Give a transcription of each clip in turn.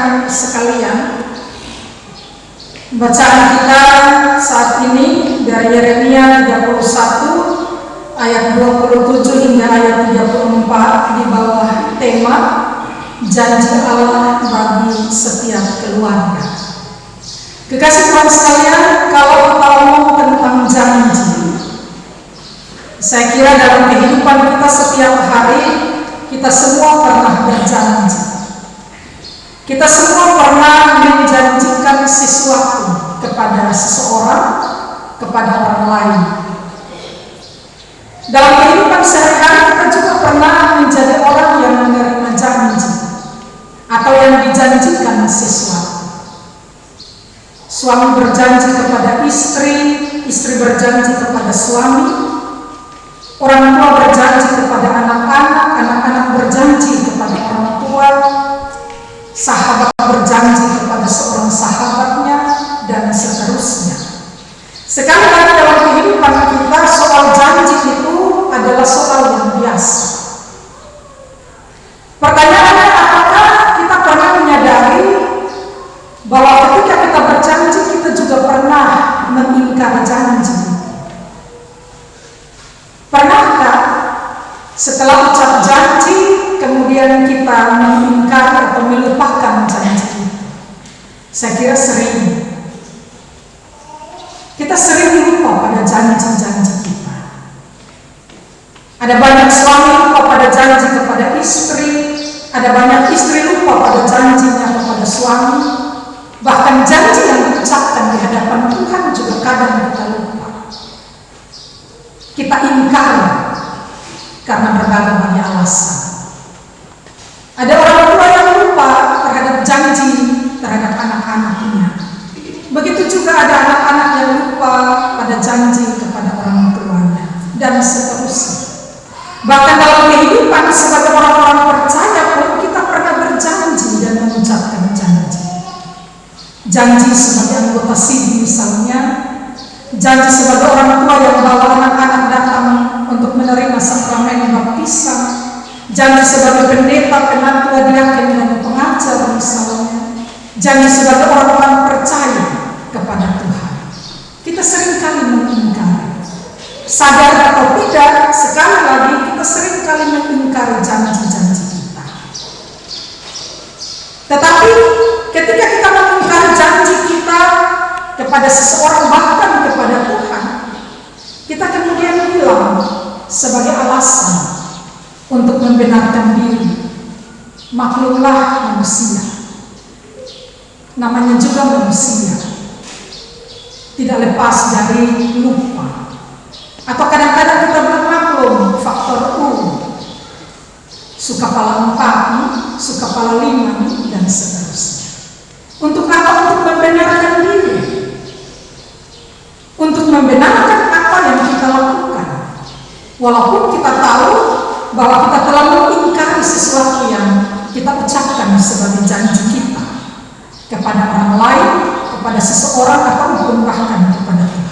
rekan-rekan sekalian, bacaan kita saat ini dari Yeremia 31 ayat 27 hingga ayat 34 di bawah tema janji Allah bagi setiap keluarga. Kekasih Tuhan sekalian, kalau kita ngomong tentang janji, saya kira dalam kehidupan kita setiap hari kita semua pernah berjanji. Kita semua pernah menjanjikan sesuatu kepada seseorang, kepada orang lain. Dalam kehidupan sehari-hari kita juga pernah menjadi orang yang menerima janji atau yang dijanjikan sesuatu. Suami berjanji kepada istri, istri berjanji kepada suami, orang tua berjanji kepada anak-anak, anak-anak berjanji kepada orang tua, sahabat berjanji kepada seorang sahabatnya, dan seterusnya. Sekali lagi dalam kehidupan kita, soal janji itu adalah soal yang biasa. Pertanyaannya, apakah kita pernah menyadari bahwa ketika kita berjanji, kita juga pernah mengingkar janji? Pernahkah setelah ucap janji, kemudian kita mengingkar atau melupakan janji? Saya kira sering. Kita sering lupa pada janji-janji kita. Ada banyak suami lupa pada janji kepada istri, ada banyak istri lupa pada janjinya kepada suami. Bahkan janji yang diucapkan di hadapan Tuhan juga kadang kita lupa. Kita ingkar karena berbagai alasan. Ada orang tua yang lupa terhadap janji terhadap anak-anaknya. Begitu juga ada anak-anak yang lupa pada janji kepada orang tuanya, dan seterusnya. Bahkan dalam kehidupan sebagai orang-orang percaya pun kita pernah berjanji dan mengucapkan janji. Janji sebagai anggota SIDI misalnya, janji sebagai orang tua yang bawa anak-anak datang untuk menerima sakramen baptisan, janji sebagai pendeta, penatua, diaken, dan pengajar misalnya, janji sebagai orang-orang percaya kepada Tuhan. Kita seringkali mengingkari. Sadar atau tidak, sekali lagi kita seringkali mengingkari janji-janji kita. Tetapi ketika kita mengingkari janji kita kepada seseorang, bahkan kepada Tuhan, kita kemudian bilang sebagai alasan untuk membenarkan diri. Maklumlah manusia, namanya juga manusia, tidak lepas dari lupa. Atau kadang-kadang kita bermaklum faktor U, suka pala 4, suka pala 5, dan seterusnya. Untuk apa? Untuk membenarkan diri, untuk membenarkan apa yang kita lakukan, walaupun kita tahu bahwa kita telah mengingkari sesuatu yang kita ucapkan sebagai janji kita kepada orang lain, kepada seseorang, ataupun bahkan kepada Tuhan.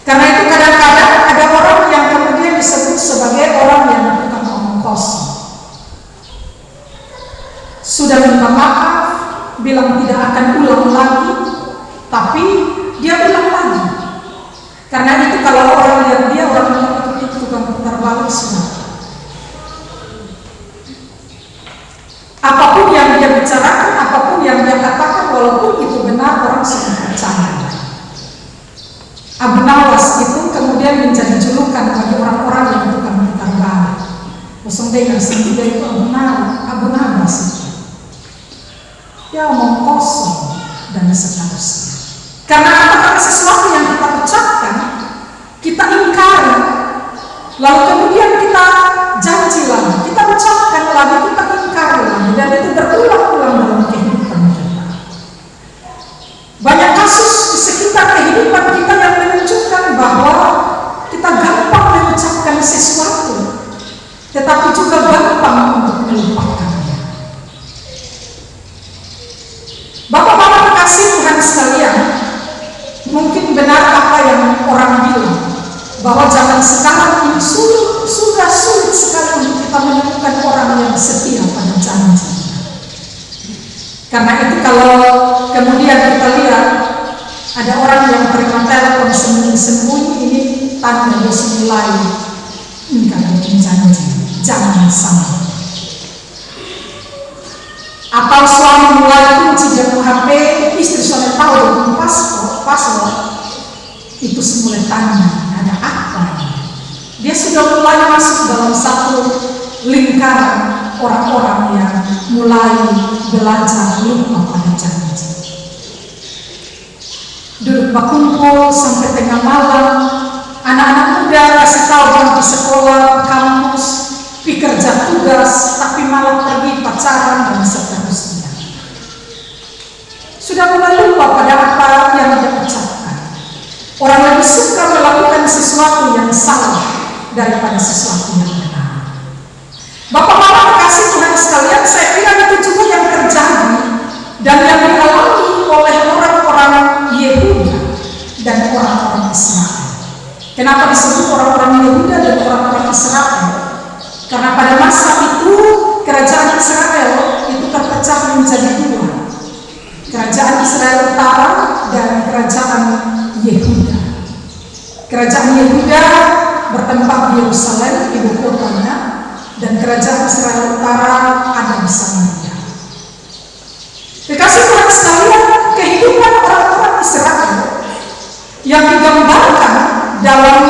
Karena itu kadang-kadang ada orang yang kemudian disebut sebagai orang yang tukang omong kosong. Sudah minta maaf, bilang tidak akan ulang lagi, tapi dia bilang lagi. Karena itu kalau orang lihat dia, orang itu tukang putar balik sudah. Apapun yang dia bicarakan, apapun yang dia katakan, walaupun itu benar, orang sudah percaya. Abu Nawas itu kemudian menjadi julukan bagi orang-orang yang tukang putar balik. Kosong dengar sendiri itu Abu Nawas itu. Ya omong kosong dan seterusnya. Karena apa? Karena sesuatu yang kita ucapkan, kita ingkari, lalu kemudian kita janji lagi, kita ucapkan lagi, kita ingkari lagi, dan itu berulang-ulang dalam kehidupan kita. Banyak kasus di sekitar kehidupan kita yang menunjukkan bahwa kita gampang mengucapkan sesuatu, tetapi juga gampang untuk melupakannya. Bapak-bapak kekasih Tuhan sekalian, mungkin benar apa yang orang bilang, bahwa zaman sekarang ini sulit Karena itu kalau kemudian kita lihat ada orang yang terima telepon sembunyi-sembunyi, ini tanda Yesus mulai ingkar janji. Jangan sampai. Atau suami mulai kunci jam HP, istri suami tahu dengan password, itu semula tanda ada apa. Dia sudah mulai masuk dalam satu lingkaran orang-orang yang mulai belajar lupa pada janji. Duduk berkumpul sampai tengah malam, anak-anak muda kasih tahu jam di sekolah, kampus, kerja tugas, tapi malah pergi pacaran dan seterusnya. Sudah mulai lupa pada apa yang dia ucapkan. Orang lebih suka melakukan sesuatu yang salah daripada sesuatu yang benar. Bapak-bapak kasih Tuhan sekalian, saya kira itu juga yang terjadi dan yang dialami oleh orang-orang Yehuda dan orang-orang Israel. Kenapa disebut orang-orang Yehuda dan orang-orang Israel? Karena pada masa itu kerajaan Israel itu terpecah menjadi dua. Kerajaan Israel Utara dan kerajaan Yehuda. Kerajaan Yehuda bertempat di Yerusalem, ibu kotanya, dan kerajaan Israel Utara ada di Samaria. Kekasih Tuhan sekalian, kehidupan orang-orang Israel yang digambarkan dalam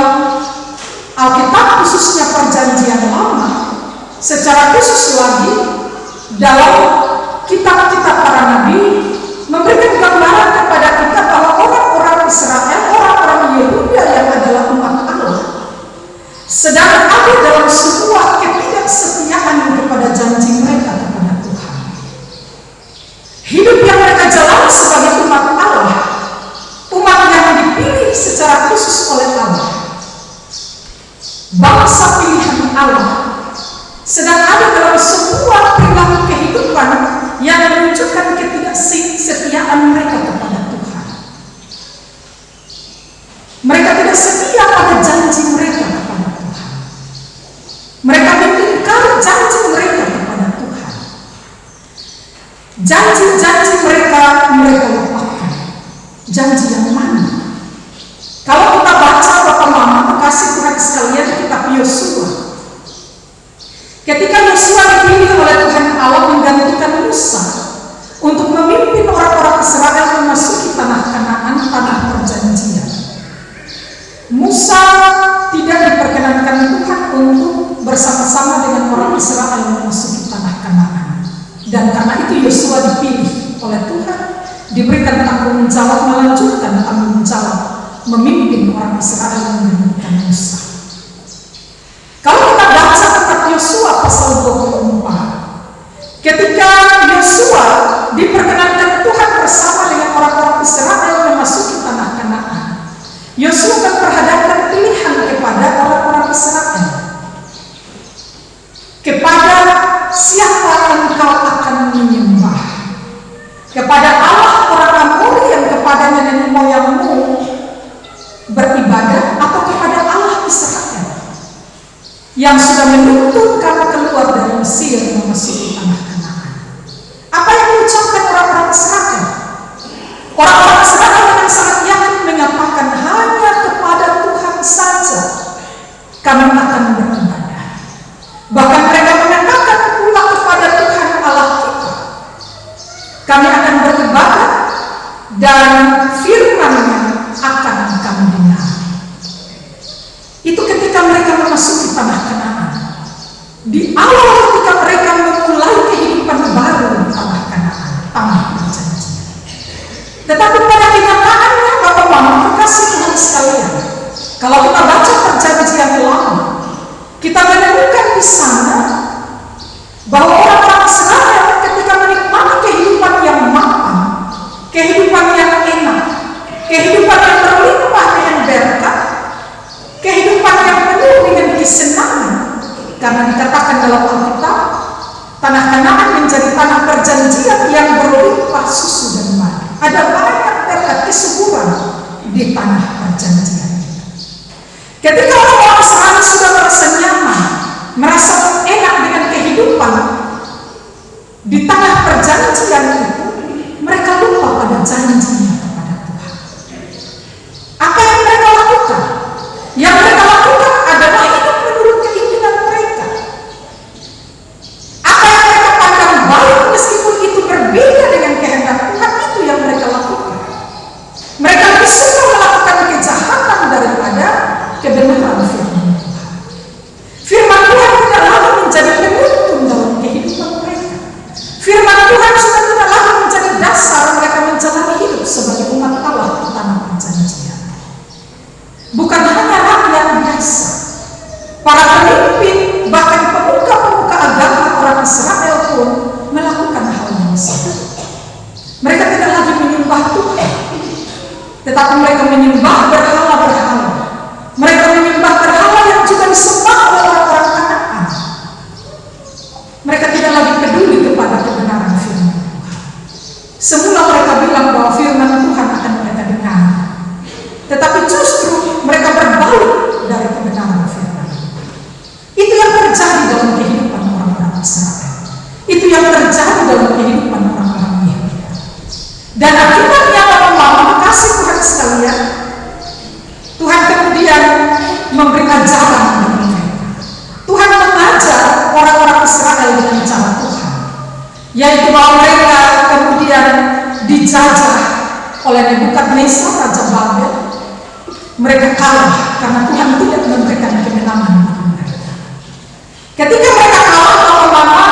Alkitab khususnya Perjanjian Lama, secara khusus lagi dalam kitab-kitab para nabi, memberikan gambaran kepada kita bahwa orang-orang Israel, orang-orang Yehuda yang adalah umat Allah, sedang ada dalam sebuah ketidaksetiaan kepada janji mereka kepada Tuhan. Hidup yang mereka jalani sebagai umat Allah, umat yang dipilih secara khusus oleh Allah, bangsa pilihan Allah, sedang ada dalam sebuah perilaku kehidupan yang menunjukkan ketidaksetiaan mereka kepada Tuhan. Mereka tidak setia pada janji mereka kepada Tuhan. Mereka mengingkari janji mereka kepada Tuhan. Janji-janji mereka lupakan. Janji yang mana? Kalau kita baca Bapak Mama, kasih Tuhan sekalian, kitab Yosua. Ketika Yosua dipilih oleh Tuhan Allah menggantikan Musa untuk memimpin orang-orang Israel memasuki tanah Kanaan, tanah perjanjian. Musa tidak diperkenankan Tuhan untuk bersama-sama dengan orang Israel memasuki tanah Kanaan. Dan karena itu Yosua dipilih oleh Tuhan, diberikan tanggung jawab, melanjutkan tanggung jawab memimpin orang Israel menggantikan Musa. Kalau kita baca kitab Yosua pasal 24, ketika Yosua diperkenankan Tuhan bersama dengan orang-orang Israel memasuki tanah Kanaan, Yosua memperhadapkan pilihan kepada orang-orang Israel. Kepada siapa engkau akan menyembah? Kepada Allah orang Amori yang kepada nenek moyangmu beribadah, atau kepada Allah Israel yang sudah menuntun kamu keluar dari Mesir memasuki tanah Kanaan? Apa yang diucapkan orang-orang Israel? Orang-orang Israel dengan sangat yakin mengatakan hanya kepada Tuhan saja kami akan beribadah. Bahkan mereka mengatakan pula kepada Tuhan Allah kita kami akan beribadah dan firman-Nya akan kami dengar. Itu ketika mereka memasuki tanah Kanaan. Di awal ketika mereka memulai kehidupan baru di tanah Kanaan, tanah perjanjian. Tetapi pada kenyataannya, Bapak Mama kekasih Tuhan sekalian, kalau kita baca Perjanjian Lama, kita menemukan di sana bahwa orang-orang Israel ketika menikmati kehidupan yang mapan, kehidupan yang enak, kehidupan yang berlimpah dengan berkat, kehidupan yang penuh dengan kesenangan, karena dikatakan dalam Alkitab tanah Kanaan menjadi tanah perjanjian yang berlimpah susu dan madu. Ada banyak berkat kesuburan di tanah perjanjian. Ketika orang-orang Israel sudah merasa nyaman, merasa enak dengan kehidupan di tanah perjanjian itu, berjanjinya kepada Tuhan. Apa yang mereka lakukan? Yang mereka lakukan adalah hidup menurut keinginan mereka. Apa yang mereka pandang baik meskipun itu berbeda dengan kehendak Tuhan, itu yang mereka lakukan. Mereka lebih suka melakukan kejahatan daripada kebenaran firman Tuhan. Firman Tuhan tidak lagi menjadi penuntun dalam kehidupan mereka. Firman Tuhan sudah tidak lagi menjadi dasar mereka menjalani hidup sebagai umat Allah di tanah perjanjian. Bukan hanya rakyat biasa, para pemimpin bahkan pemuka-pemuka agama orang Israel pun melakukan hal yang sama. Mereka tidak lagi menyembah Tuhan, tetapi mereka menyembah berhala-berhala. Mereka menyembah berhala yang juga disembah oleh orang-orang Kanaan. Mereka tidak lagi peduli kepada kebenaran firman Tuhan. Semula mereka bilang bahwa firman Tuhan akan mereka dengar, tetapi justru mereka berbalik dari kebenaran firman Tuhan. Itu yang terjadi dalam kehidupan orang-orang Israel. Itu yang terjadi dalam kehidupan orang-orang Yahudi. Dan akibatnya lama-lama, kasih Tuhan sekalian, Tuhan kemudian memberi ajaran bagi mereka. Tuhan mengajar orang-orang Israel dengan cara Tuhan, yaitu bahwa mereka kemudian dijajah oleh Nebukadnezar Raja Babel. Mereka kalah karena Tuhan tidak memberikan kemenangan bagi mereka. Ketika mereka kalah, lama-lama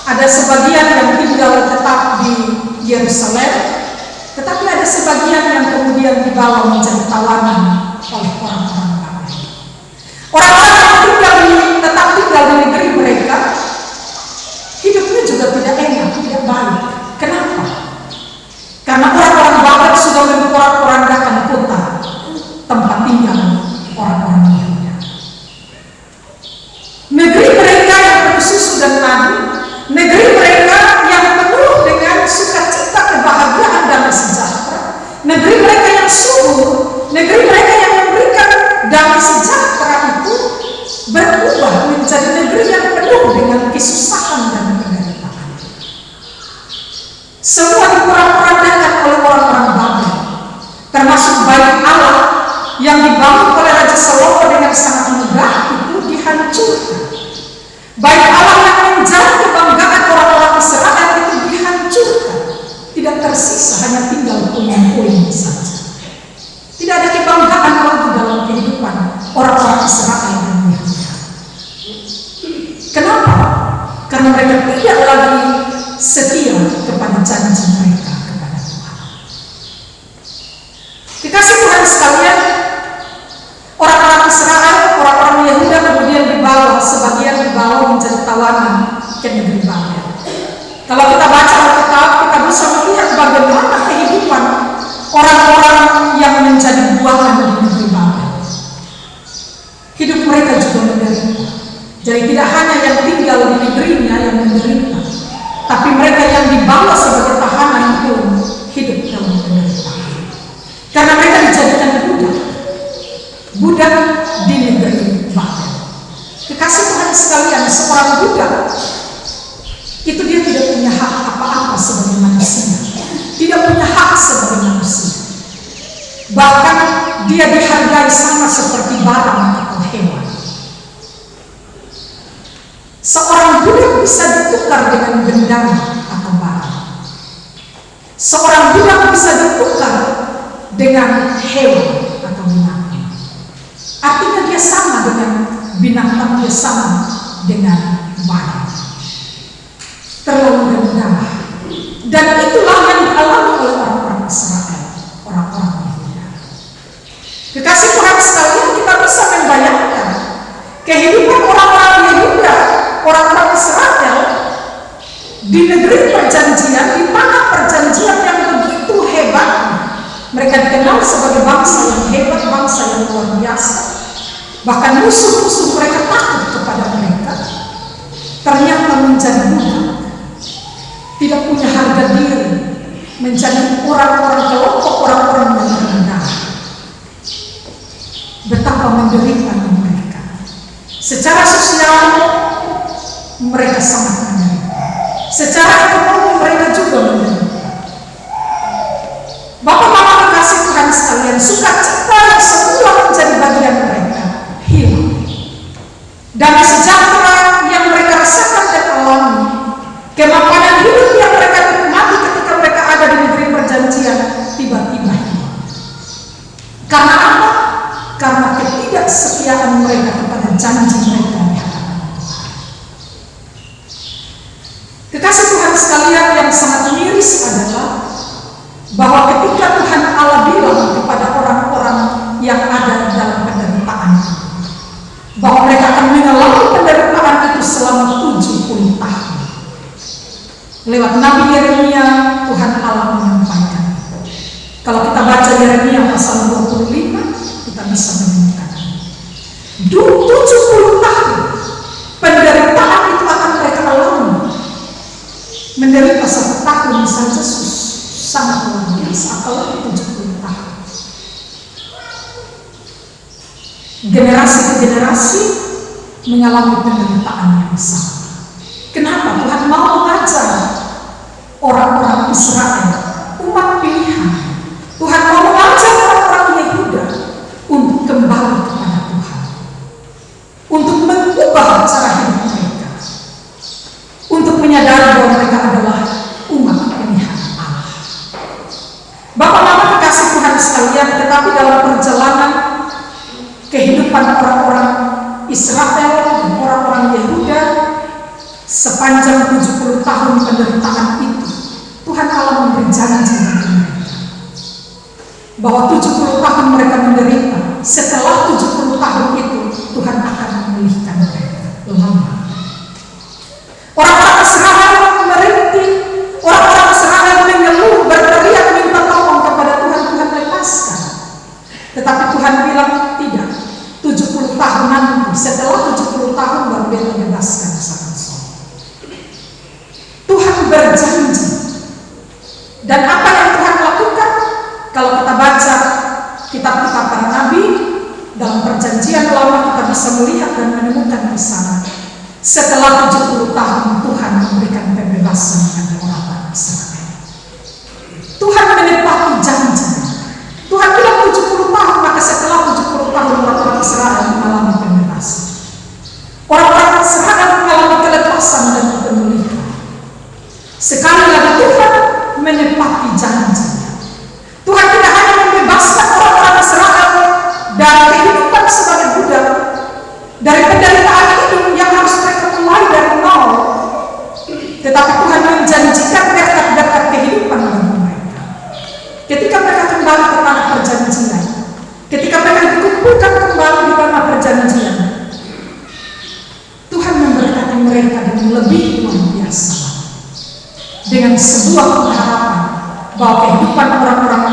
ada sebagian yang tinggal tetap di Yerusalem, tetapi ada sebagian yang kemudian dibawa menjadi tawanan oleh orang-orang Babel. Orang-orang yang tetap tinggal di negeri mereka, hidupnya juga tidak enak, tidak baik. Kenapa? Karena orang-orang Babel sudah memporak-porandakan kota tempat tinggal orang-orang Yahudi. Negeri mereka yang penuh susu dan madu, negeri mereka yang penuh dengan sukacita, kebahagiaan, dan sejahtera, negeri mereka yang subur, negeri mereka yang memberikan damai sejahtera itu berubah menjadi negeri yang penuh dengan kesusahan dan penderitaan. Semua diporak-porandakan oleh orang-orang Babel, termasuk bait Allah yang dibangun oleh Raja Salomo dengan sangat megah itu dihancurkan. Bait Allah yang menjadi kebanggaan orang-orang Israel itu dihancurkan. Tidak tersisa, hanya tinggal puing-puing saja. Tidak ada kebanggaan lagi dalam kehidupan orang-orang Israel dan Yahudi. Kenapa? Karena mereka tidak lagi setia kepada janji mereka kepada Tuhan. Dikasih Tuhan sekalian, orang-orang Israel, orang-orang Yahudi kemudian dibawa, sebagian dibawa menjadi tawanan ke negeri Babel. Kalau kita baca Alkitab, kita bisa melihat bagaimana kehidupan orang-orang yang menjadi buangan di negeri Babel. Hidup mereka juga menderita. Jadi tidak hanya yang tinggal di negerinya yang menderita, tapi mereka yang dibawa sebagai tahanan pun hidup dalam penderitaan. Karena mereka dijadikan budak di negeri Babel. Kekasih Tuhan sekalian, seorang budak itu dia tidak punya hak apa-apa sebagai manusia, tidak punya hak sebagai manusia. Bahkan dia dihargai sama seperti barang atau hewan. Seorang budak bisa ditukar dengan benda atau barang. Seorang budak bisa ditukar dengan hewan atau binatang. Artinya dia sama dengan binatang, dia sama dengan barang. Terlalu rendah. Dan itulah yang dialami oleh orang-orang Israel, orang-orang Yahudi. Kekasih Tuhan sekalian, kita bisa membayangkan kehidupan orang-orang Yahudi, orang-orang Israel di negeri perjanjian, di tanah perjanjian yang begitu hebat. Mereka dikenal sebagai bangsa yang hebat, bangsa yang luar biasa. Bahkan musuh-musuh mereka takut kepada mereka. Ternyata menjadi budak, tidak punya harga diri, menjadi orang-orang kelompok, orang-orang yang rendah. Betapa menderitanya mereka. Secara sosial mereka sangat menderita. Secara ekonomi mereka juga menderita. Kekasih Tuhan sekalian, yang sangat miris adalah bahwa ketika Tuhan Allah bilang kepada orang-orang yang ada dalam penderitaan, bahwa mereka akan mengalami penderitaan itu selama 70 tahun. Lewat Nabi Yeremia, Tuhan Allah menyampaikan itu. Kalau kita baca Yeremia pasal 25, kita bisa menemukan 70 tahun penderitaan itu akan mereka alami. Menderita 1 tahun saja sangat luar biasa, apalagi 70 tahun. Generasi ke generasi mengalami penderitaan yang sama. Kenapa? Tuhan mau mengajar orang-orang Israel, umat pilihan. Tuhan mau mengajar orang-orang Yehuda untuk kembali kepada Tuhan, untuk mengubah cara hidup mereka, untuk menyadari bahwa mereka adalah umat pilihan Allah. Bapak-bapak kekasih Tuhan sekalian, tetapi dalam perjalanan kehidupan orang-orang Israel dan orang-orang Yehuda sepanjang 70 tahun penderitaan itu, Tuhan Allah memberi janji bagi mereka bahwa 70 tahun mereka menderita. Setelah 70 tahun itu Tuhan akan memulihkan mereka. Lama. Orang-orang Israel merintih, orang-orang Israel mengeluh, berteriak minta tolong kepada Tuhan, Tuhan lepaskan. Tetapi Tuhan bilang tidak. 70 tahun nanti, setelah 70 tahun baru dia membebaskan Samson. Tuhan berjanji. Dan apa yang Tuhan lakukan? Kalau kita baca kitab-kitab para nabi dalam perjanjian lama, kita bisa melihat dan menemukan di sana. Setelah 70 tahun Tuhan memberikan pembebasan kepada orang-orang Israel. Tuhan menepati janji. Tuhan bilang 70 tahun, maka setelah 70 tahun orang-orang Israel mengalami pembebasan. Orang-orang Israel mengalami kelepasan dan pemulihan. Sekali lagi Tuhan menepati janji. Tuhan tidak hanya membebaskan orang-orang Israel dari kehidupan sebagai budak, dari penderitaan hidup yang harus mereka mulai dari nol, tetapi Tuhan menjanjikan berkat-berkat kehidupan bagi mereka. Ketika mereka kembali ke tanah perjanjian, ketika mereka dikumpulkan kembali di tanah perjanjian, Tuhan memberkati mereka dengan lebih luar biasa, dengan sebuah pengharapan bahwa kehidupan orang-orang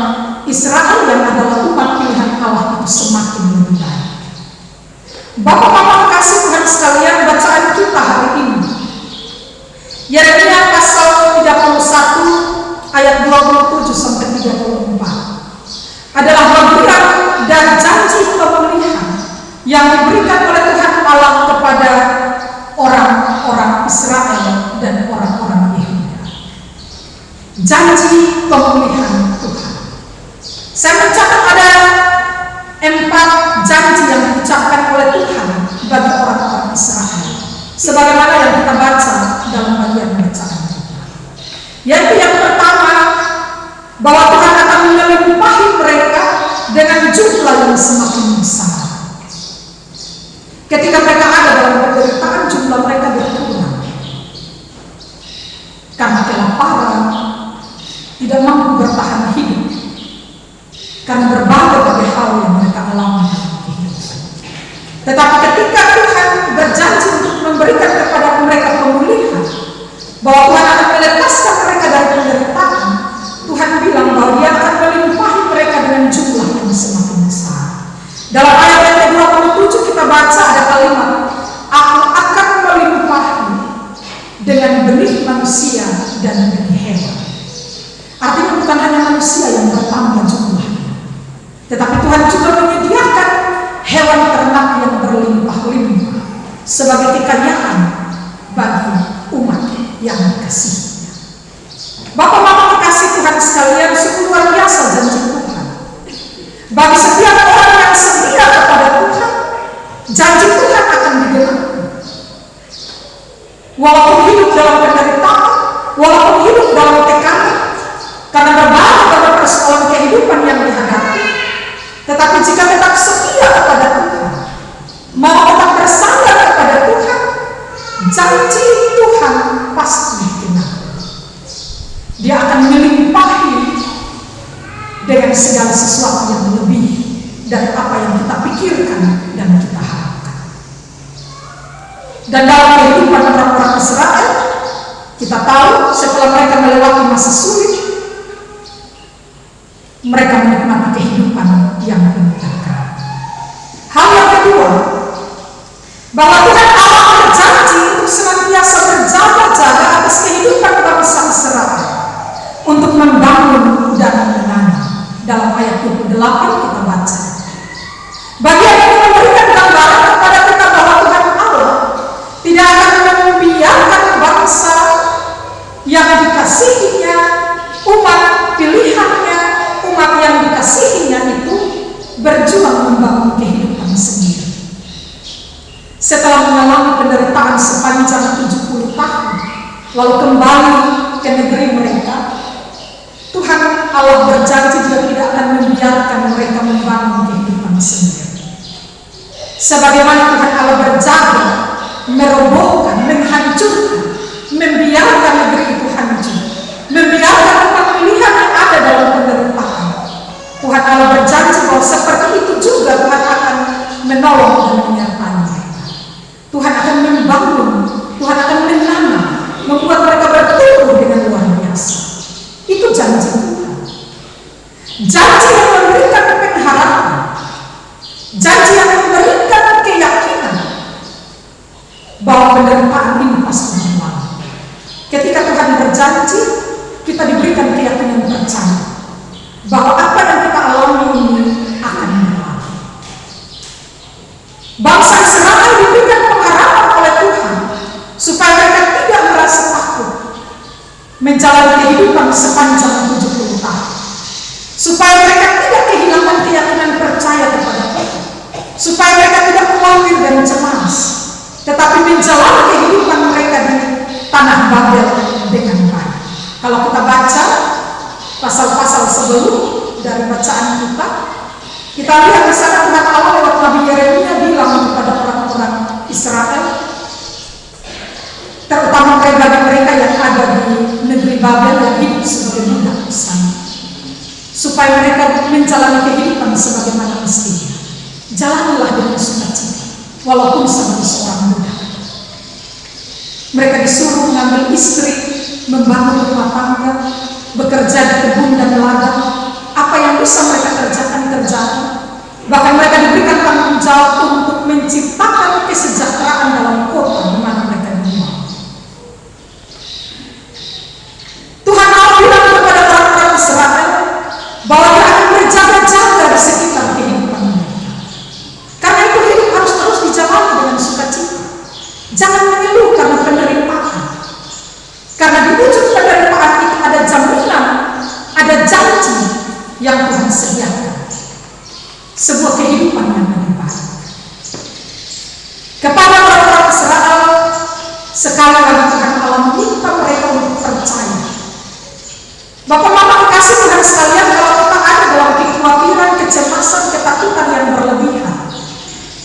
Israel yang adalah umat pilihan Allah itu semakin lebih baik. Bapak-bapak kasih Tuhan sekalian, bacaan kita hari ini Yeremia pasal 31 ayat 27 sampai 34 adalah bagian dan janji pemulihan yang diberikan oleh Tuhan Allah kepada orang-orang Israel dan orang-orang Yehuda. Janji pemulihan Tuhan. Saya mencatat ada 4 janji yang diucapkan oleh Tuhan bagi orang-orang Israel, sebagaimana yang kita baca dalam bagian bacaan kita. Yaitu yang pertama, bahwa Tuhan akan melimpahi mereka dengan jumlah yang semakin besar. Ketika mereka ada dalam penderitaan, jumlah mereka berkurang karena kelaparan, tidak mampu bertahan hidup, karena berbagai hal yang mereka alami dalam kehidupan. Tetapi ketika Tuhan berjanji untuk memberikan kepada mereka pemulihan, bahwa Tuhan akan melepaskan mereka dari penderitaan, Tuhan bilang bahwa Dia akan melimpahi mereka dengan jumlah yang semakin besar. Dalam ayat yang ke-27 kita baca ada kalimat, aku akan melimpahi dengan benih manusia dan benih hewan. Artinya bukan hanya manusia yang bertambah jumlahnya, tetapi Tuhan juga menyediakan hewan ternak yang berlimpah-limpah sebagai kekayaan bagi umat yang dikasihinya. Bapak-bapak kekasih Tuhan sekalian, sungguh luar biasa janji Tuhan. Bagi setiap orang yang setia kepada Tuhan, janji Tuhan akan digenapi. Walaupun hidup dalam penderitaan, walaupun hidup dalam tekanan, karena berbagai persoalan kehidupan yang dihadapi, tetapi jika tetap setia kepada Tuhan, mau tetap bersandar kepada Tuhan, janji janji Tuhan pasti benar. Dia akan melimpahi dengan segala sesuatu yang lebih dari apa yang kita pikirkan dan kita harapkan. Dan dalam kehidupan orang-orang Israel, kita tahu setelah mereka melewati masa sulit, mereka menikmati kehidupan yang menyenangkan. Hal yang kedua, bahwa Tuhan Allah berjanji untuk senantiasa berjaga-jaga atas kehidupan bangsa Israel untuk membangun dan menanam. Dalam ayat 28 kita baca. Bagian ini memberikan gambaran kepada kita bahwa Tuhan Allah tidak akan membiarkan bangsa yang dikasihinya, umat pilihannya, umat yang dikasihinya itu berjuang membangun kehidupan sendiri. Setelah mengalami penderitaan sepanjang 70 tahun, lalu kembali ke negeri mereka, Tuhan Allah berjanji Dia tidak akan membiarkan mereka membangun kehidupan sendiri. Sebagaimana Tuhan Allah berjaga, merobohkan, menghancurkan, membiarkan negeri itu hancur, membiarkan umat pilihan yang ada dalam penderitaan. Tuhan Allah berjanji bahwa seperti itu juga Tuhan akan menolong dan menyertai mereka. Tuhan akan membangun, Tuhan akan menanam, membuat mereka bertumbuh dengan luar biasa. Itu janji Tuhan. Janji yang memberikan pengharapan, janji yang memberikan keyakinan bahwa penderitaan ini pasti berlalu. Ketika Tuhan berjanji, kita diberikan keyakinan percaya bahwa apa yang kita alami ini akan berlalu. Bangsa Israel diberikan pengharapan oleh Tuhan supaya mereka tidak merasa takut menjalani kehidupan sepanjang 70 tahun, supaya mereka tidak kehilangan keyakinan percaya kepada Tuhan, supaya mereka tidak khawatir dan cemas, tetapi menjalani kehidupan mereka di tanah Babel dengan baik. Kalau kita baca pasal-pasal sebelum dari bacaan kita lihat di sana Tuhan Allah lewat Nabi Yeremia bilang kepada orang-orang Israel, terutama mereka yang ada di negeri Babel yang hidup sebagai budak di sana, supaya mereka menjalani kehidupan sebagaimana mestinya. Jalanilah dengan sukacita, walaupun sebagai seorang budak. Mereka disuruh mengambil istri, membangun rumah tangga, bekerja di kebun dan ladang. Apa yang bisa mereka kerjakan. Bahkan mereka diberikan tanggung jawab untuk menciptakan kesejahteraan dalam kota di mana mereka tinggal. Tuhan Allah bilang kepada orang-orang Israel bahwa Dia akan berjaga-jaga di sekitar kehidupan mereka. Karena itu hidup harus terus dijalani dengan sukacita. Jangan mengeluh karena penderitaan. Karena di ujung penderitaan itu ada jaminan, ada janji yang Tuhan sediakan. Sebuah kehidupan yang lebih baik. Kepada orang-orang Israel, sekali lagi Tuhan Allah meminta mereka untuk percaya. Bapak-bapak kekasih Tuhan sekalian, kalau kita ada dalam kekhawatiran, kecemasan, ketakutan yang berlebihan,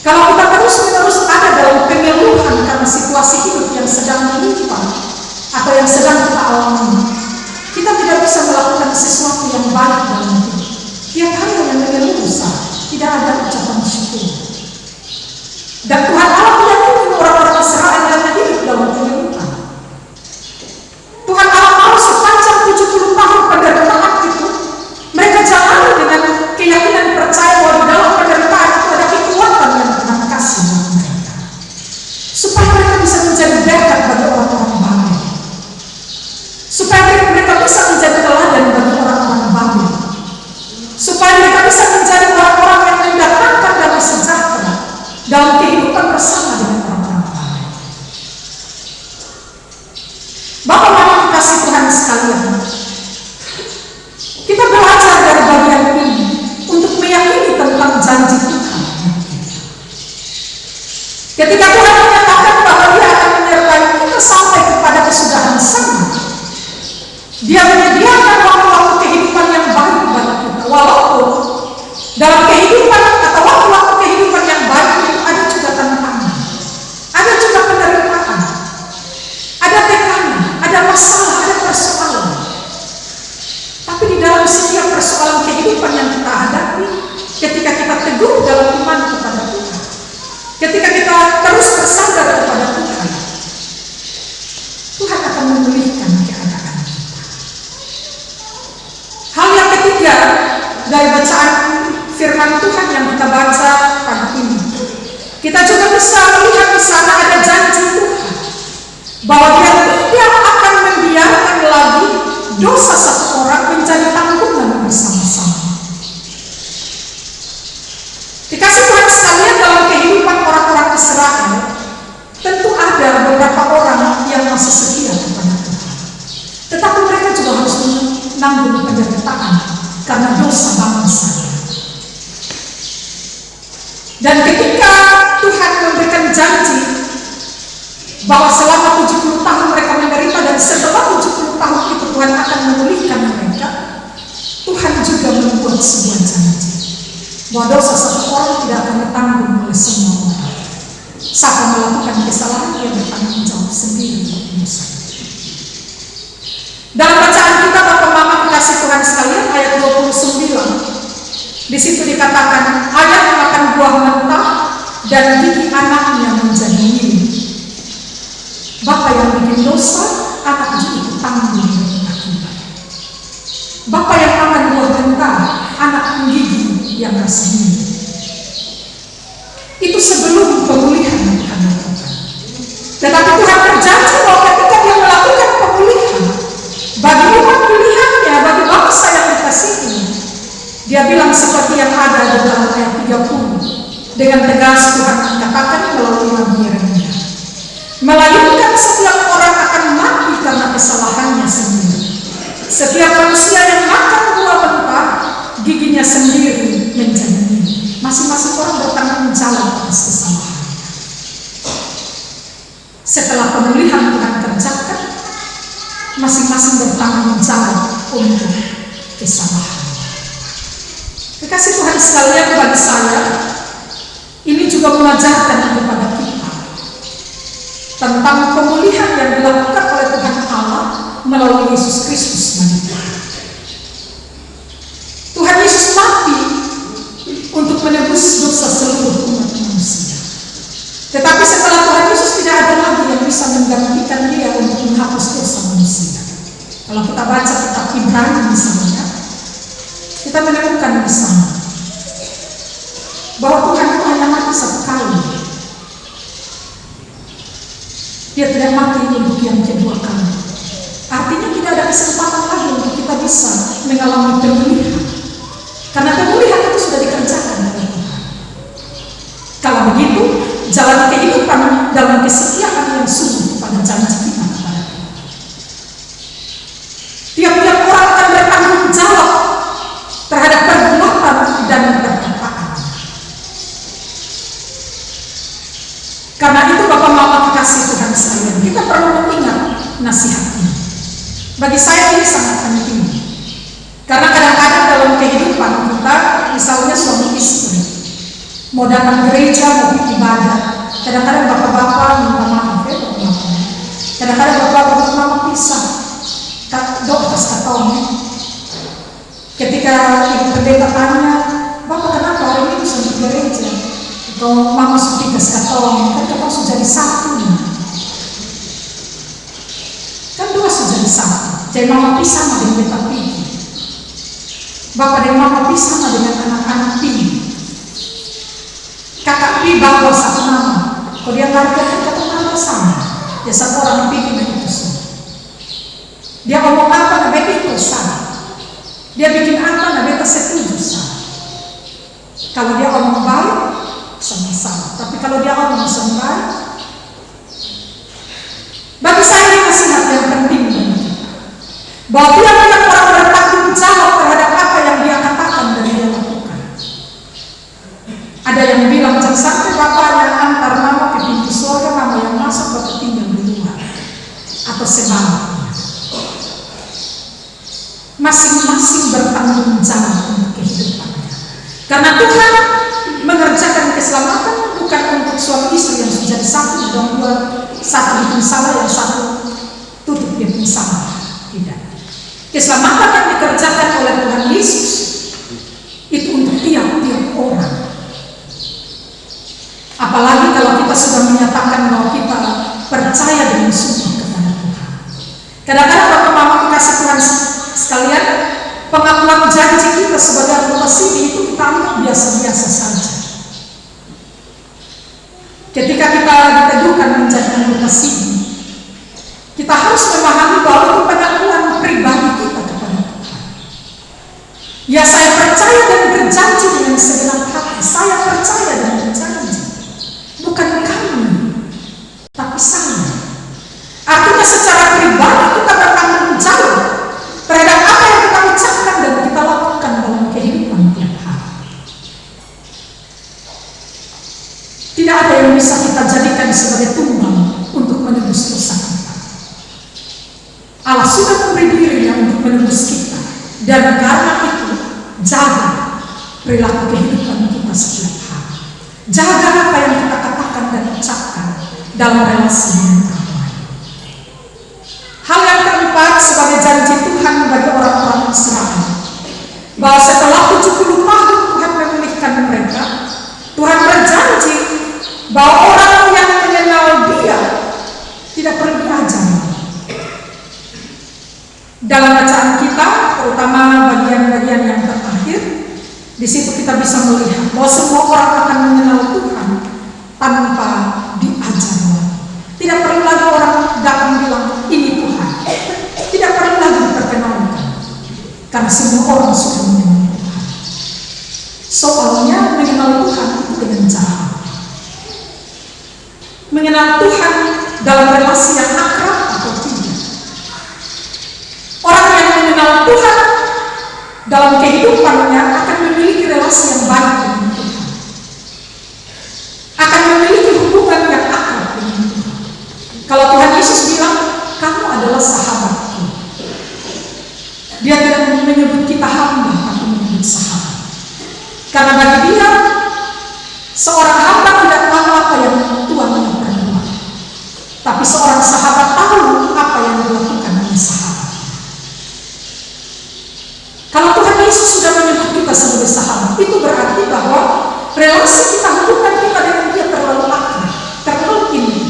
kalau kita terus-menerus ada dalam pengeluhan karena situasi hidup yang sedang menimpa atau yang sedang kita alami, kita tidak bisa melakukan sesuatu yang baik dalam hidup. Tiap hari yang mengeluh tidak ada ucapan syukur. Dan Tuhan Allah meyakini orang-orang Israel yang hidup dalam pengeluhan. Tuhan Allah mau sepanjang 70 tahun penderitaan itu, mereka jalani dengan keyakinan percaya bahwa di dalam penderitaan itu ada kekuatan yang Tuhan kasih buat mereka, supaya mereka bisa menjadi berkat bagi orang-orang Babel, supaya mereka bisa menjadi teladan bagi orang-orang Babel, supaya mereka bisa menjadi orang-orang yang mendatangkan damai sejahtera dalam kehidupan bersama dengan orang-orang Babel. Bapak-bapak kasih Tuhan sekalian, kita belajar dari bagian ini untuk meyakini tentang janji Tuhan. Ketika Tuhan menyatakan bahwa Dia akan menyertai kita sampai kepada kesudahan zaman, Dia menyediakan waktu-waktu kehidupan yang baik bagi kita. Walaupun dalam kehidupan atau waktu-waktu kehidupan yang baik itu ada juga tantangan, ada juga penderitaan. akan memulihkan keadaan kita. Hal yang ketiga dari bacaan firman Tuhan yang kita baca pagi ini, kita juga bisa melihat di sana ada janji Tuhan bahwa Dia tidak akan membiarkan lagi dosa satu orang menjadi tanggungan bersama-sama. Dikasih Tuhan sekalian, dalam kehidupan orang-orang Israel tentu ada beberapa orang yang masih setia kepada Tuhan, tetapi mereka juga harus menanggung penderitaan karena dosa bangsa. Dan ketika Tuhan memberikan janji bahwa selama 70 tahun mereka menderita dan setelah 70 tahun itu Tuhan akan memulihkan mereka, Tuhan juga membuat sebuah janji bahwa dosa satu orang tidak akan ditanggung oleh semua orang. Siapa melakukan kesalahan, dia bertanggung jawab sendiri untuk dosa. Dalam bacaan kita Bapak Mama kasih Tuhan sekalian, ayat 29, di situ dikatakan ayah memakan buah mentah dan gigi anaknya menjadi miring. Bapak yang bikin dosa, anak juga tanggung akibat. Bapak yang makan buah mentah, anak menggigit yang rasa miring. Itu sebelum pemulihan yang Tuhan lakukan. Tetapi Tuhan berjanji bahwa ketika Dia melakukan pemulihan bagi umat pilihannya, bagi bangsa yang dikasihi, Dia bilang seperti yang ada di dalam ayat 30. Dengan tegas Tuhan katakan melalui Nabi Yeremia, melainkan setiap orang akan mati karena kesalahannya sendiri. Setiap manusia yang makan buah mentah, giginya sendiri menjadi miring. Masing-masing orang bertanggung jawab atas kesalahannya. Setelah pemulihan Tuhan kerjakan, masing-masing bertanggung jawab untuk kesalahan. Kekasih Tuhan sekalian, bagi saya ini juga mengajarkan kepada kita tentang pemulihan yang dilakukan oleh Tuhan Allah melalui Yesus Kristus manusia. Tuhan Yesus mati untuk menebus dosa seluruh umat manusia. Tetapi setelah Tuhan Yesus tidak ada lagi yang bisa menggantikan Dia untuk menghapus dosa manusia. Kalau kita baca kitab Ibrani misalnya, kita menemukan di sana bahwa Tuhan itu hanya mati satu kali. Dia tidak mati untuk yang kedua kali. Artinya tidak ada kesempatan lagi untuk kita bisa mengalami pemulihan, karena pemulihan itu sudah dikerjakan oleh Tuhan. Kalau begitu, jalan kehidupan dalam kesetiaan yang sungguh pada janji kita kepada Tuhan. Tiap-tiap orang akan bertanggung jawab terhadap perbuatan dan perkataan. Karena itu Bapak Mama kasih Tuhan sekalian, kita perlu mengingat nasihat ini. Bagi saya ini sangat penting. Karena kadang-kadang dalam kehidupan kita, misalnya suami istri, mau datang gereja, mau ibadah, kadang-kadang bapak-bapak minta maaf ya, bapak-bapak. Kadang-kadang bapak-bapak mama pisah, dok atas katanya. Ketika ibu pendeta tanya, bapak kenapa hari ini bisa di gereja? Kalau mama sudah ke katong, kan kita sudah jadi satu. Kan dua sudah jadi satu. Jadi mama pisah sama dengan beta pergi. Bapak dan mama pisah sama dengan anak-anak pergi. Kakak pi bawa satu nama. Kalau dia ngargakan kata nama sama, dia satu orang pergi dengan itu semua. Dia ngomong apa, nah beta itu sama. Dia bikin apa, nah beta setuju sama. Kalau dia ngomong baik, sama-sama. Tapi kalau dia ngomong baik, bagi saya ini nasihat yang penting bahwa tiap-tiap orang bertanggung jawab terhadap apa yang dia katakan dan dia lakukan. Ada yang bilang jangan sampai bapak yang antar mama ke pintu surga, mama yang masuk bapak tinggal di luar, atau sebaliknya. Masing-masing bertanggung jawab untuk kehidupannya. Karena Tuhan mengerjakan keselamatan bukan untuk suami istri yang sudah satu dan dua, satu bikin salah yang satu tutup dia pun salah. Tidak. Keselamatan yang dikerjakan oleh Tuhan Yesus itu untuk tiap-tiap orang. Apalagi kalau kita sudah menyatakan bahwa kita percaya dengan sungguh kepada Tuhan. Kadang-kadang Bapak Mama kasih Tuhan sekalian, pengakuan janji kita sebagai anggota sini itu kita anggap biasa-biasa saja. Ketika kita diteguhkan menjadi anggota sini, kita harus memahami bahwa itu pengakuan pribadi kita kepada Tuhan. Ya, saya percaya dan berjanji dengan segenap hati. Saya percaya dan berjanji. Bukan kamu, tapi saya. Artinya secara pribadi kita bertanggung jawab terhadap apa yang kita ucapkan dan kita lakukan dalam kehidupan tiap hari. Tidak ada yang bisa kita jadikan sebagai tumbal untuk menebus dosa kita. Allah sudah memberi dirinya untuk menebus kita, dan karena itu jaga perilaku kehidupan kita setiap hari. Jaga apa yang kita katakan dan ucapkan dalam relasi dengan Allah. Hal yang keempat sebagai janji Tuhan bagi orang-orang Israel, bahwa setelah 70 tahun Tuhan memulihkan mereka, Tuhan berjanji bahwa orang yang mengenal Dia tidak perlu diajar. Dalam bacaan kita, terutama bagian-bagian yang terakhir, di situ kita bisa melihat bahwa semua orang akan mengenal Tuhan tanpa diajar. Tidak perlu lagi orang datang bilang ini Tuhan. Tidak perlu lagi diperkenalkan, karena semua orang sudah mengenal Tuhan. Soalnya mengenal Tuhan itu dengan cara mengenal Tuhan dalam relasi yang akrab atau tidak. Orang yang mengenal Tuhan dalam kehidupannya akan memiliki relasi yang baik dengan Tuhan, akan memiliki hubungan yang akrab dengan Tuhan. Kalau Tuhan Yesus bilang, kamu adalah sahabatku, Dia tidak menyebut kita hamba, tapi menyebut sahabat. Karena bagi Dia, seorang hamba tidak tahu apa yang tuannya perbuat, tapi seorang sahabat tahu apa yang dilakukan oleh sahabat. Kalau Tuhan Yesus sudah menyebut kita sebagai sahabat, itu berarti bahwa relasi kita, hubungan kita dengan Dia terlalu akrab, terlalu intim.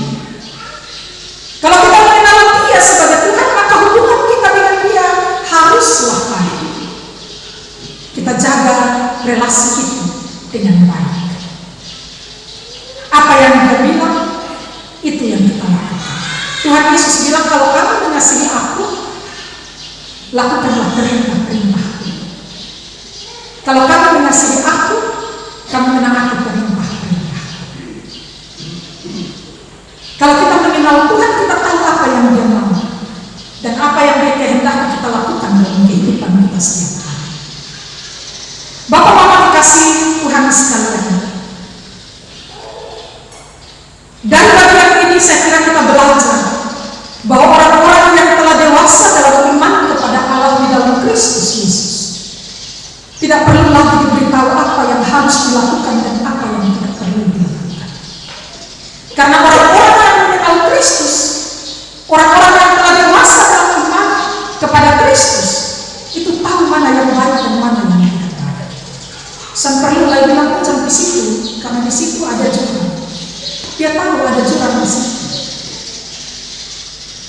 Kalau kita mengenal Dia sebagai Tuhan, maka hubungan kita dengan Dia haruslah baik. Kita jaga relasi itu dengan baik. Apa yang Dia bilang, itu yang kita lakukan. Tuhan Yesus bilang, kalau kamu mengasihi Aku, lakukanlah perintah-perintahku. Kalau kamu mengasihi Aku, kamu menaati perintah-perintahku. Kalau kita mengenal Tuhan, kita tahu apa yang Dia mau dan apa yang Dia kehendaki kita lakukan dalam kehidupan kita setiap hari. Bapak Mama dikasih Tuhan sekalian, dari bagian ini saya kira kita belajar bahwa orang-orang yang telah dewasa dalam iman kepada Allah di dalam Kristus Yesus tidak perlu lagi diberitahu apa yang harus dilakukan dan apa yang tidak perlu dilakukan. Karena orang-orang yang mengenal Kristus, orang-orang yang telah dewasa dalam iman kepada Kristus, itu tahu mana yang baik dan mana yang tidak baik. Saya perlu lagi bilang jangan di situ, karena di situ ada jurang. Dia tahu ada jurang di situ.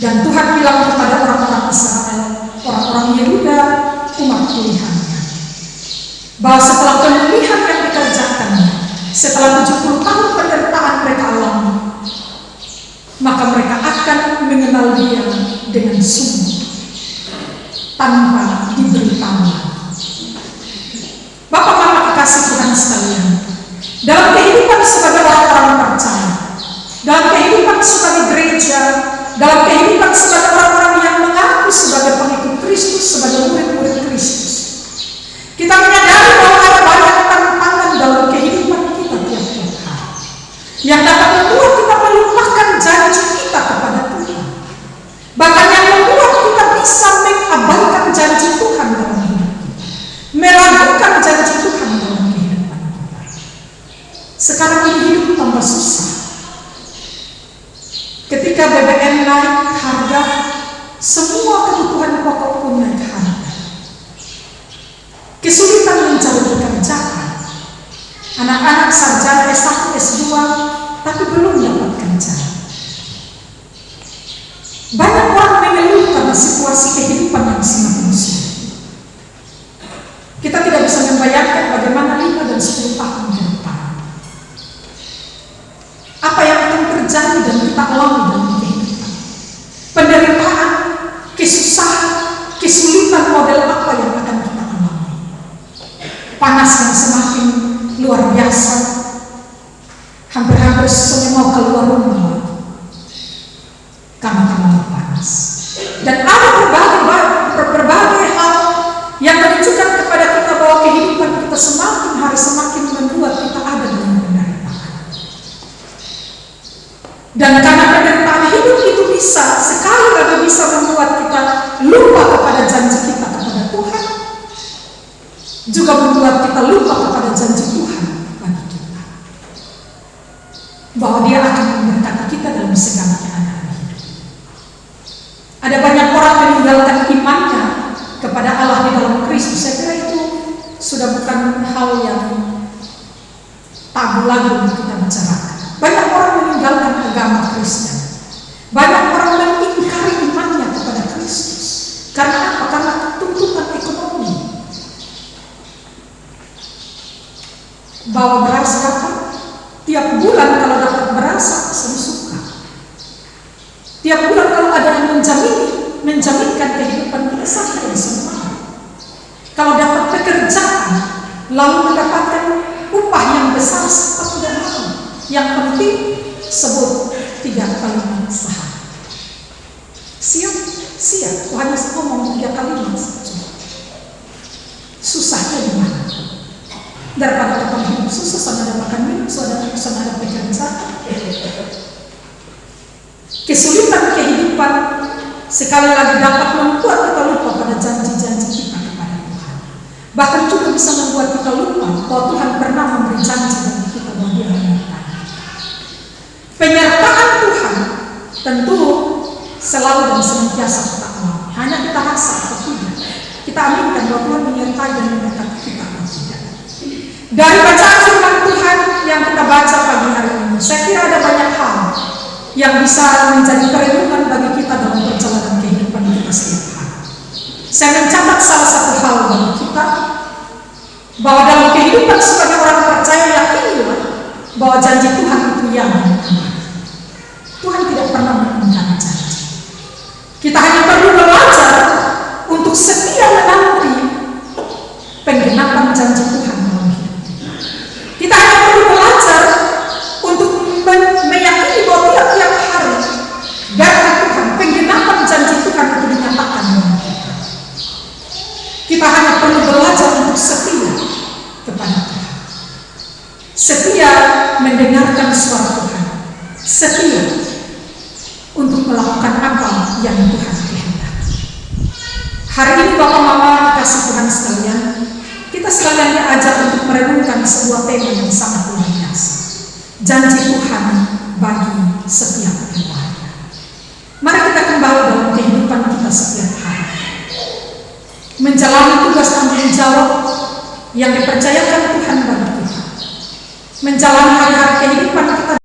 Dan Tuhan bilang kepada orang-orang Israel, orang-orang Yehuda, umat pilihannya, bahwa setelah pemulihan yang dikerjakan, setelah 70 tahun penderitaan mereka alami, maka mereka akan mengenal Dia dengan sungguh, tanpa diberitahu. Bapak Mama kekasih Tuhan sekalian, dalam kehidupan sebagai orang-orang percaya, dalam kehidupan sebagai gereja, dalam kehidupan sebagai orang-orang yang mengaku sebagai pengikut Kristus, sebagai murid-murid Kristus, kita menyadari bahwa ada banyak tantangan dalam kehidupan kita tiap-tiap hari yang dapat membuat kita melupakan janji kita kepada Tuhan, bahkan yang membuat kita bisa mengabaikan janji Tuhan dalam hidup kita, meragukan janji Tuhan dalam kehidupan kita. Sekarang ini hidup tambah susah. Ketika BBM naik harga, semua kebutuhan pokok pun naik harga. Kesulitan mencari pekerjaan. Anak-anak sarjana S1, S2, tapi belum dapat kerja. Banyak orang mengeluhkan dalam situasi kehidupan yang sangat manusia. Kita tidak bisa membayangkan bagaimana 5 dan 10 tahun ke depan. Apa yang akan terjadi dan kita alami dalam kehidupan. Penderitaan, kesusahan, kesulitan model apa yang akan kita alami. Panas yang semakin luar biasa. Hampir-hampir semuanya mau keluar rumah karena terlalu panas. Dan ada berbagai hal yang menunjukkan kepada kita bahwa kehidupan kita semakin hari semakin membuat kita ada dalam penderitaan. Dan karena penderitaan hidup itu bisa sekali lagi bisa membuat kita lupa kepada janji kita kepada Tuhan, juga membuat kita lupa kepada janji Tuhan bagi kita, bahwa Dia akan memberkati kita dalam segala keadaan hidup. Ada banyak orang meninggalkan imannya kepada Allah di dalam Kristus. Saya kira itu sudah bukan hal yang tabu lagi untuk kita bicarakan. Banyak orang meninggalkan agama Kristen. Banyak orang mengingkari imannya kepada Kristus. Karena apa? Karena tuntutan ekonomi. Bawa beras dapat tiap bulan, kalau dapat beras saya suka. Tiap bulan kalau ada yang menjaminkan kehidupan kita sampai semua. Kalau dapat pekerjaan lalu mendapatkan upah yang besar, siapa tidak mau. Yang penting sebut 3 kalimat sehari. Siap. Tuhan Yesus ngomong 3 kalimat saja. Susahnya di mana? Daripada tetap hidup susah, sama ada makan minum, sama ada pekerjaan. Kesulitan kehidupan sekali lagi dapat membuat kita lupa pada janji-janji kita kepada Tuhan. Bahkan juga bisa membuat kita lupa bahwa Tuhan pernah memberi janji bagi kita bahwa Dia menyertai. Penyertaan Tuhan tentu selalu dan senantiasa kita alami. Hanya kita rasa atau tidak. Kita aminkan bahwa Tuhan menyertai dan memberkati kita atau tidak. Dari bacaan firman Tuhan yang kita baca pagi hari ini, saya kira ada banyak hal yang bisa menjadi perenungan bagi kita dalam perjalanan kehidupan kita setiap hari. Saya mencatat salah satu hal bagi kita, bahwa dalam kehidupan sebagai orang percaya, yakinilah bahwa janji Tuhan itu yang benar. Tuhan tidak pernah mengingkari janji. Kita hanya perlu belajar untuk setia menanti penggenapan janji Tuhan dalam hidup kita. Kita hanya perlu belajar untuk meyakini bahwa tiap-tiap hari dari Tuhan penggenapan janji Tuhan itu dinyatakan dalam kita. Kita hanya perlu belajar untuk setia kepada Tuhan, setia mendengarkan suara Tuhan, setia untuk melakukan apa yang Tuhan kehendaki. Hari ini Bapak Mama kasih Tuhan sekalian, kita sekalian diajar untuk merenungkan sebuah tema yang sangat luar biasa. Janji Tuhan bagi setiap keluarga. Mari kita kembali dalam kehidupan kita setiap hari, menjalani tugas tanggung jawab yang dipercayakan Tuhan bagi kita, menjalani hari-hari kehidupan